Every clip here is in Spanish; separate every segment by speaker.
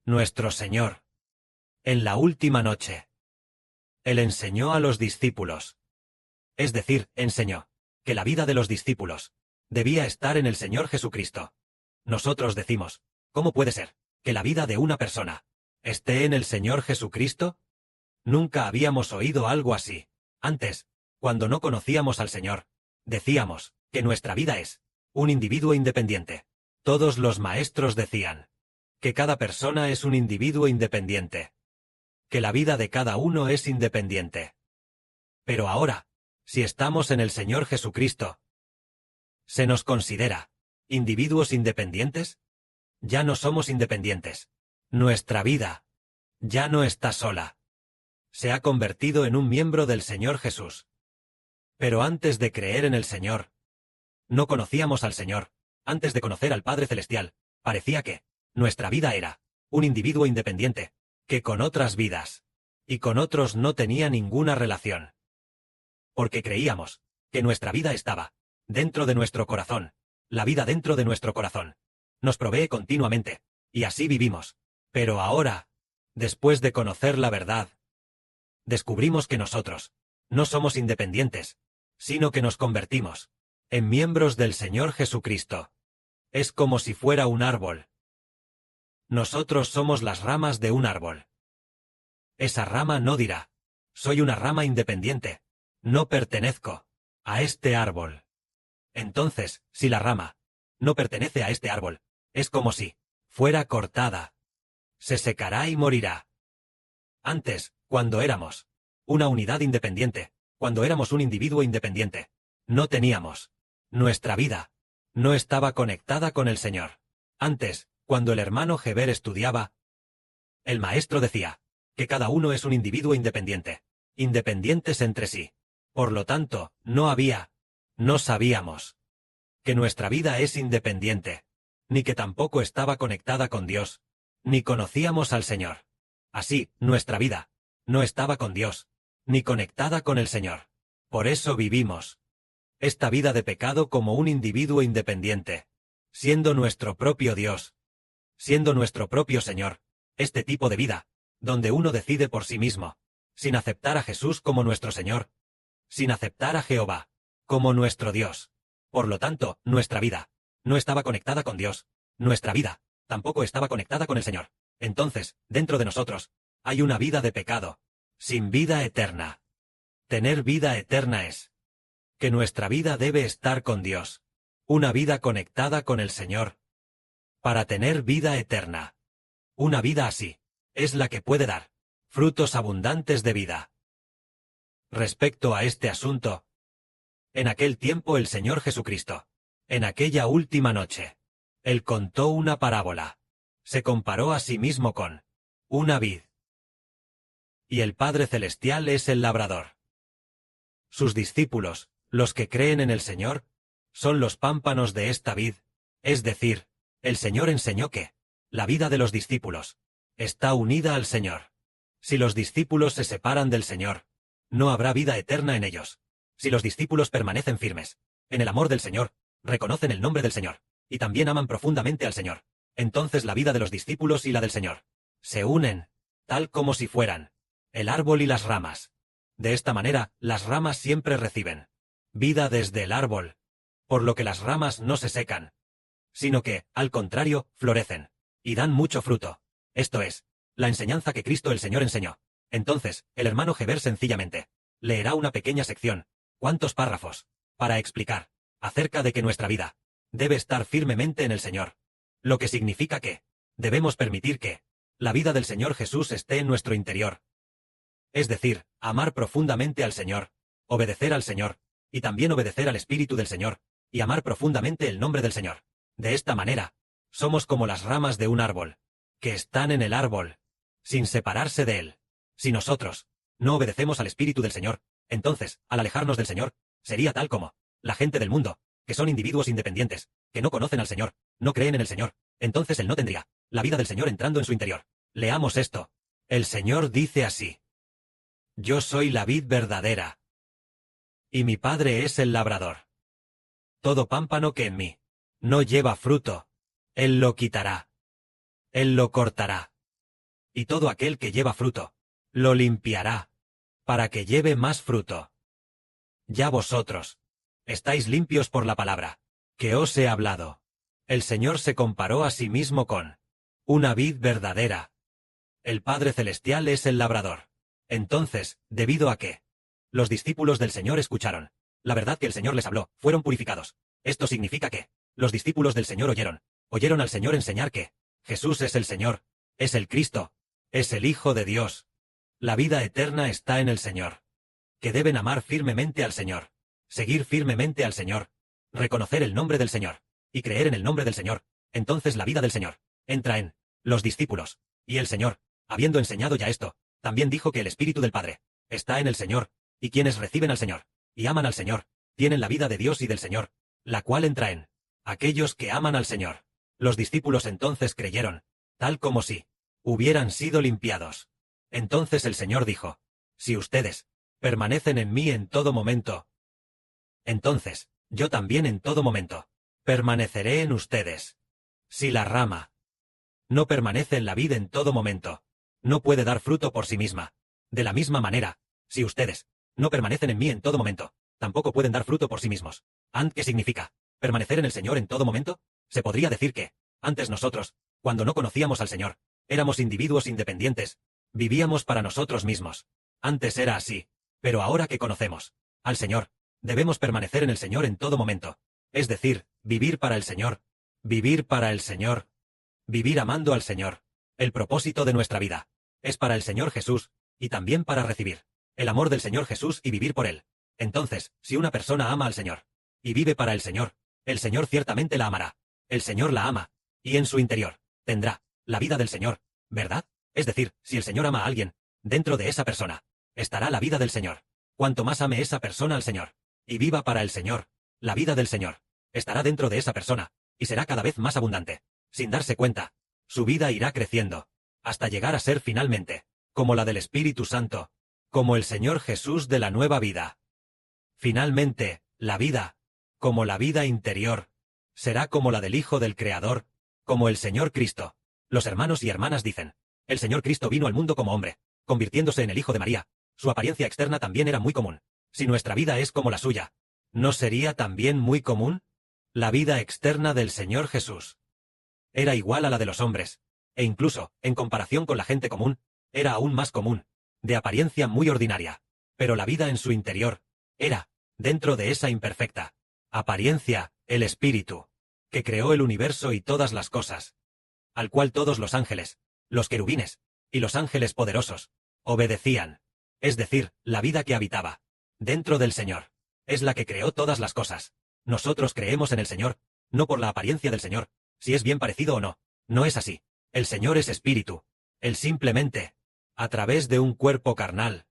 Speaker 1: nuestro Señor. En la última noche. Él enseñó a los discípulos. Es decir, enseñó que la vida de los discípulos debía estar en el Señor Jesucristo. Nosotros decimos, ¿cómo puede ser que la vida de una persona esté en el Señor Jesucristo? Nunca habíamos oído algo así. Antes, cuando no conocíamos al Señor, decíamos que nuestra vida es un individuo independiente. Todos los maestros decían que cada persona es un individuo independiente, que la vida de cada uno es independiente. Pero ahora, si estamos en el Señor Jesucristo, ¿se nos considera individuos independientes? Ya no somos independientes. Nuestra vida ya no está sola. Se ha convertido en un miembro del Señor Jesús. Pero antes de creer en el Señor, no conocíamos al Señor. Antes de conocer al Padre Celestial, parecía que nuestra vida era un individuo independiente, que con otras vidas y con otros no tenía ninguna relación. Porque creíamos que nuestra vida estaba dentro de nuestro corazón. La vida dentro de nuestro corazón nos provee continuamente, y así vivimos. Pero ahora, después de conocer la verdad, descubrimos que nosotros no somos independientes, sino que nos convertimos en miembros del Señor Jesucristo. Es como si fuera un árbol. Nosotros somos las ramas de un árbol. Esa rama no dirá, soy una rama independiente, no pertenezco a este árbol. Entonces, si la rama no pertenece a este árbol, es como si fuera cortada. Se secará y morirá. Antes, cuando éramos una unidad independiente, cuando éramos un individuo independiente, no teníamos. Nuestra vida no estaba conectada con el Señor. Antes, cuando el hermano Heber estudiaba, el maestro decía que cada uno es un individuo independiente, independientes entre sí. Por lo tanto, no sabíamos que nuestra vida es independiente, ni que tampoco estaba conectada con Dios, ni conocíamos al Señor. Así, nuestra vida no estaba con Dios, ni conectada con el Señor. Por eso vivimos esta vida de pecado como un individuo independiente, siendo nuestro propio Dios, siendo nuestro propio Señor. Este tipo de vida, donde uno decide por sí mismo, sin aceptar a Jesús como nuestro Señor, sin aceptar a Jehová como nuestro Dios. Por lo tanto, nuestra vida no estaba conectada con Dios. Nuestra vida tampoco estaba conectada con el Señor. Entonces, dentro de nosotros, hay una vida de pecado, sin vida eterna. Tener vida eterna es que nuestra vida debe estar con Dios, una vida conectada con el Señor, para tener vida eterna. Una vida así es la que puede dar frutos abundantes de vida. Respecto a este asunto, en aquel tiempo el Señor Jesucristo, en aquella última noche, Él contó una parábola. Se comparó a sí mismo con una vid. Y el Padre Celestial es el labrador. Sus discípulos, los que creen en el Señor, son los pámpanos de esta vid, es decir, el Señor enseñó que la vida de los discípulos está unida al Señor. Si los discípulos se separan del Señor, no habrá vida eterna en ellos. Si los discípulos permanecen firmes en el amor del Señor, reconocen el nombre del Señor, y también aman profundamente al Señor, entonces la vida de los discípulos y la del Señor se unen, tal como si fueran el árbol y las ramas. De esta manera, las ramas siempre reciben vida desde el árbol, por lo que las ramas no se secan, sino que, al contrario, florecen y dan mucho fruto. Esto es la enseñanza que Cristo el Señor enseñó. Entonces, el hermano Heber sencillamente leerá una pequeña sección, ¿cuántos párrafos?, para explicar acerca de que nuestra vida debe estar firmemente en el Señor, lo que significa que debemos permitir que la vida del Señor Jesús esté en nuestro interior. Es decir, amar profundamente al Señor, obedecer al Señor, y también obedecer al Espíritu del Señor, y amar profundamente el nombre del Señor. De esta manera, somos como las ramas de un árbol, que están en el árbol, sin separarse de él. Si nosotros no obedecemos al Espíritu del Señor, entonces, al alejarnos del Señor, sería tal como la gente del mundo, que son individuos independientes, que no conocen al Señor, no creen en el Señor. Entonces él no tendría la vida del Señor entrando en su interior. Leamos esto. El Señor dice así: Yo soy la vid verdadera, y mi Padre es el labrador. Todo pámpano que en mí no lleva fruto, Él lo quitará. Él lo cortará, y todo aquel que lleva fruto, lo limpiará, para que lleve más fruto. Ya vosotros estáis limpios por la palabra que os he hablado. El Señor se comparó a sí mismo con una vid verdadera. El Padre Celestial es el labrador. Entonces, debido a que los discípulos del Señor escucharon la verdad que el Señor les habló, fueron purificados. Esto significa que los discípulos del Señor oyeron al Señor enseñar que Jesús es el Señor, es el Cristo, es el Hijo de Dios. La vida eterna está en el Señor. Que deben amar firmemente al Señor, seguir firmemente al Señor, reconocer el nombre del Señor, y creer en el nombre del Señor. Entonces la vida del Señor entra en los discípulos. Y el Señor, habiendo enseñado ya esto, también dijo que el Espíritu del Padre está en el Señor, y quienes reciben al Señor y aman al Señor, tienen la vida de Dios y del Señor, la cual entra en aquellos que aman al Señor. Los discípulos entonces creyeron, tal como si hubieran sido limpiados. Entonces el Señor dijo, si ustedes permanecen en mí en todo momento, entonces yo también en todo momento permaneceré en ustedes. Si la rama no permanece en la vid en todo momento, no puede dar fruto por sí misma. De la misma manera, si ustedes no permanecen en mí en todo momento, tampoco pueden dar fruto por sí mismos. ¿Qué significa permanecer en el Señor en todo momento? Se podría decir que, antes nosotros, cuando no conocíamos al Señor, éramos individuos independientes, vivíamos para nosotros mismos. Antes era así, pero ahora que conocemos al Señor, debemos permanecer en el Señor en todo momento. Es decir, vivir para el Señor, vivir para el Señor, vivir amando al Señor. El propósito de nuestra vida es para el Señor Jesús, y también para recibir el amor del Señor Jesús y vivir por Él. Entonces, si una persona ama al Señor y vive para el Señor ciertamente la amará. El Señor la ama, y en su interior tendrá la vida del Señor, ¿verdad? Es decir, si el Señor ama a alguien, dentro de esa persona estará la vida del Señor. Cuanto más ame esa persona al Señor y viva para el Señor, la vida del Señor estará dentro de esa persona, y será cada vez más abundante. Sin darse cuenta, su vida irá creciendo, hasta llegar a ser finalmente como la del Espíritu Santo, como el Señor Jesús de la nueva vida. Finalmente, la vida, como la vida interior, será como la del Hijo del Creador, como el Señor Cristo. Los hermanos y hermanas dicen, el Señor Cristo vino al mundo como hombre, convirtiéndose en el Hijo de María. Su apariencia externa también era muy común. Si nuestra vida es como la suya, ¿no sería también muy común? La vida externa del Señor Jesús era igual a la de los hombres, e incluso, en comparación con la gente común, era aún más común, de apariencia muy ordinaria. Pero la vida en su interior era, dentro de esa imperfecta apariencia, el Espíritu, que creó el universo y todas las cosas, al cual todos los ángeles, los querubines, y los ángeles poderosos, obedecían. Es decir, la vida que habitaba dentro del Señor es la que creó todas las cosas. Nosotros creemos en el Señor, no por la apariencia del Señor, si es bien parecido o no. No es así. El Señor es Espíritu. Él simplemente, a través de un cuerpo carnal,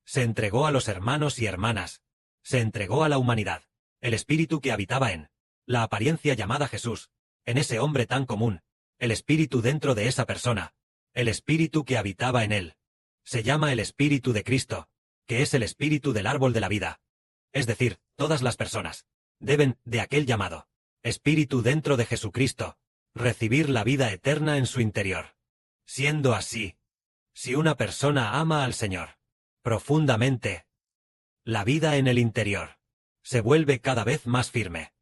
Speaker 1: se entregó a los hermanos y hermanas, se entregó a la humanidad. El Espíritu que habitaba en la apariencia llamada Jesús, en ese hombre tan común, el Espíritu dentro de esa persona, el Espíritu que habitaba en él, se llama el Espíritu de Cristo, que es el Espíritu del árbol de la vida. Es decir, todas las personas deben, de aquel llamado Espíritu dentro de Jesucristo, recibir la vida eterna en su interior. Siendo así, si una persona ama al Señor profundamente, la vida en el interior se vuelve cada vez más firme,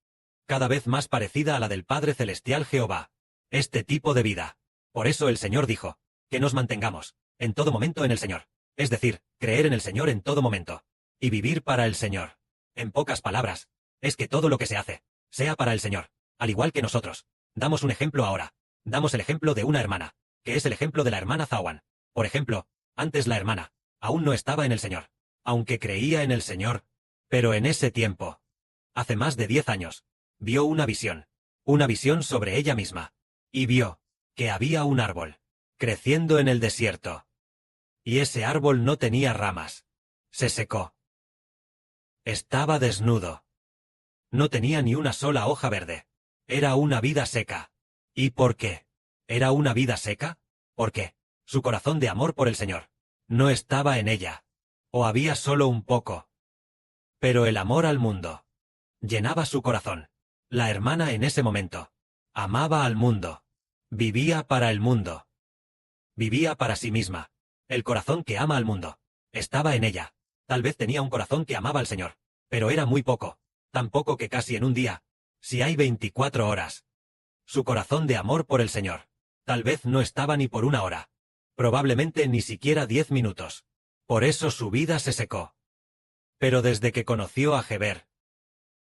Speaker 1: cada vez más parecida a la del Padre Celestial Jehová. Este tipo de vida. Por eso el Señor dijo, que nos mantengamos en todo momento en el Señor, es decir, creer en el Señor en todo momento, y vivir para el Señor. En pocas palabras, es que todo lo que se hace, sea para el Señor, al igual que nosotros. Damos un ejemplo ahora. Damos el ejemplo de una hermana, que es el ejemplo de la hermana Zawan. Por ejemplo, antes la hermana aún no estaba en el Señor, aunque creía en el Señor, pero en ese tiempo, hace más de 10 años, vio una visión sobre ella misma, y vio que había un árbol creciendo en el desierto. Y ese árbol no tenía ramas. Se secó. Estaba desnudo. No tenía ni una sola hoja verde. Era una vida seca. ¿Y por qué? ¿Era una vida seca? Porque su corazón de amor por el Señor no estaba en ella. O había solo un poco. Pero el amor al mundo llenaba su corazón. La hermana en ese momento amaba al mundo. Vivía para el mundo. Vivía para sí misma. El corazón que ama al mundo estaba en ella. Tal vez tenía un corazón que amaba al Señor, pero era muy poco, tan poco que casi en un día, si hay 24 horas. Su corazón de amor por el Señor, tal vez no estaba ni por una hora. Probablemente ni siquiera 10 minutos. Por eso su vida se secó. Pero desde que conoció a Heber,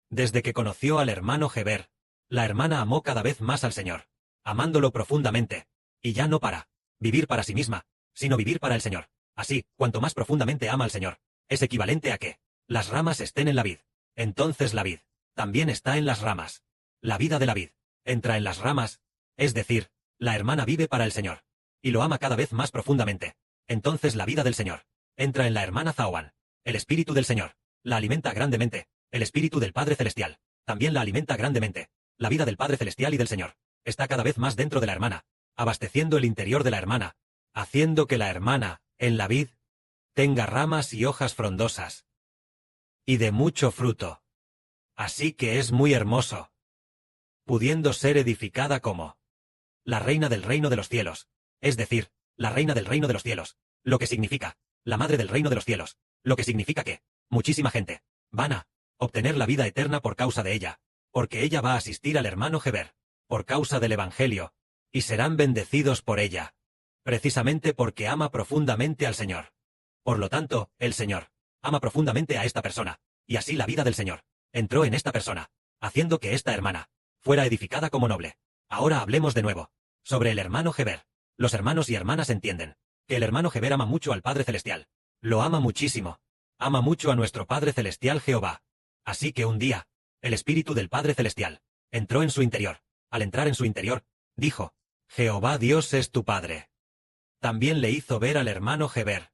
Speaker 1: desde que conoció al hermano Heber, la hermana amó cada vez más al Señor, amándolo profundamente, y ya no para vivir para sí misma, sino vivir para el Señor. Así, cuanto más profundamente ama al Señor, es equivalente a que las ramas estén en la vid. Entonces la vid también está en las ramas. La vida de la vid entra en las ramas, es decir, la hermana vive para el Señor, y lo ama cada vez más profundamente. Entonces la vida del Señor entra en la hermana Zawan. El Espíritu del Señor la alimenta grandemente. El Espíritu del Padre Celestial también la alimenta grandemente. La vida del Padre Celestial y del Señor está cada vez más dentro de la hermana, abasteciendo el interior de la hermana, haciendo que la hermana, en la vid, tenga ramas y hojas frondosas, y de mucho fruto. Así que es muy hermoso, pudiendo ser edificada como la reina del reino de los cielos, es decir, la reina del reino de los cielos, lo que significa, la madre del reino de los cielos, lo que significa que muchísima gente van a obtener la vida eterna por causa de ella, porque ella va a asistir al hermano Heber, por causa del Evangelio, y serán bendecidos por ella, precisamente porque ama profundamente al Señor. Por lo tanto, el Señor ama profundamente a esta persona, y así la vida del Señor entró en esta persona, haciendo que esta hermana fuera edificada como noble. Ahora hablemos de nuevo sobre el hermano Heber. Los hermanos y hermanas entienden que el hermano Heber ama mucho al Padre Celestial. Lo ama muchísimo. Ama mucho a nuestro Padre Celestial Jehová. Así que un día, el Espíritu del Padre Celestial entró en su interior. Al entrar en su interior, dijo: Jehová Dios es tu Padre. También le hizo ver al hermano Heber,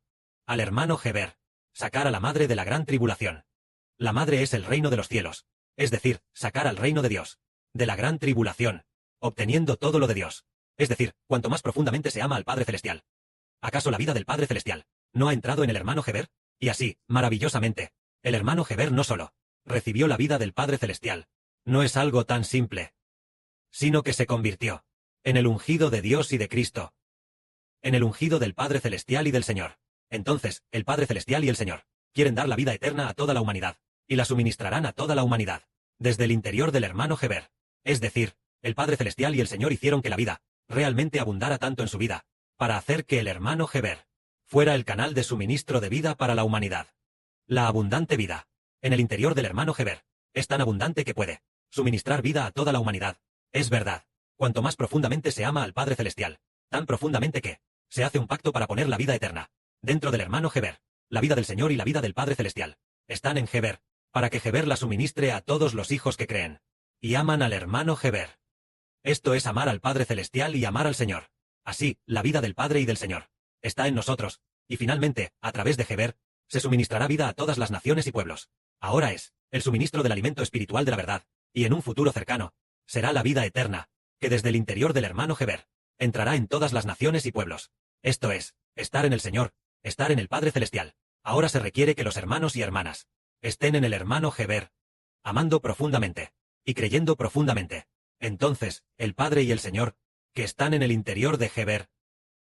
Speaker 1: sacar a la madre de la gran tribulación. La madre es el reino de los cielos, es decir, sacar al reino de Dios, de la gran tribulación, obteniendo todo lo de Dios. Es decir, cuanto más profundamente se ama al Padre Celestial. ¿Acaso la vida del Padre Celestial no ha entrado en el hermano Heber? Y así, maravillosamente, el hermano Heber no solo recibió la vida del Padre Celestial, no es algo tan simple, sino que se convirtió en el ungido de Dios y de Cristo, en el ungido del Padre Celestial y del Señor. Entonces, el Padre Celestial y el Señor quieren dar la vida eterna a toda la humanidad, y la suministrarán a toda la humanidad, desde el interior del hermano Heber. Es decir, el Padre Celestial y el Señor hicieron que la vida realmente abundara tanto en su vida, para hacer que el hermano Heber fuera el canal de suministro de vida para la humanidad. La abundante vida en el interior del hermano Heber es tan abundante que puede suministrar vida a toda la humanidad. Es verdad, cuanto más profundamente se ama al Padre Celestial, tan profundamente que se hace un pacto para poner la vida eterna dentro del hermano Heber. La vida del Señor y la vida del Padre Celestial están en Heber, para que Heber la suministre a todos los hijos que creen y aman al hermano Heber. Esto es amar al Padre Celestial y amar al Señor. Así, la vida del Padre y del Señor está en nosotros, y finalmente, a través de Heber, se suministrará vida a todas las naciones y pueblos. Ahora es el suministro del alimento espiritual de la verdad, y en un futuro cercano, será la vida eterna, que desde el interior del hermano Heber entrará en todas las naciones y pueblos. Esto es, estar en el Señor, estar en el Padre Celestial. Ahora se requiere que los hermanos y hermanas estén en el hermano Heber, amando profundamente y creyendo profundamente. Entonces, el Padre y el Señor, que están en el interior de Heber,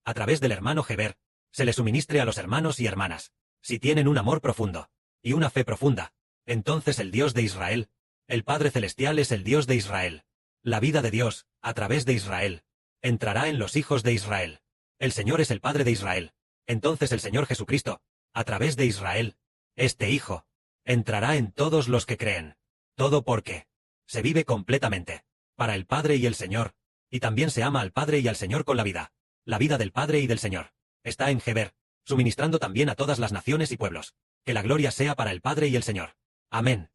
Speaker 1: a través del hermano Heber, se le suministre a los hermanos y hermanas. Si tienen un amor profundo y una fe profunda, entonces el Dios de Israel, el Padre Celestial es el Dios de Israel. La vida de Dios, a través de Israel, entrará en los hijos de Israel. El Señor es el Padre de Israel. Entonces el Señor Jesucristo, a través de Israel, este Hijo, entrará en todos los que creen. Todo porque se vive completamente para el Padre y el Señor, y también se ama al Padre y al Señor con la vida. La vida del Padre y del Señor está en Heber, suministrando también a todas las naciones y pueblos. Que la gloria sea para el Padre y el Señor. Amén.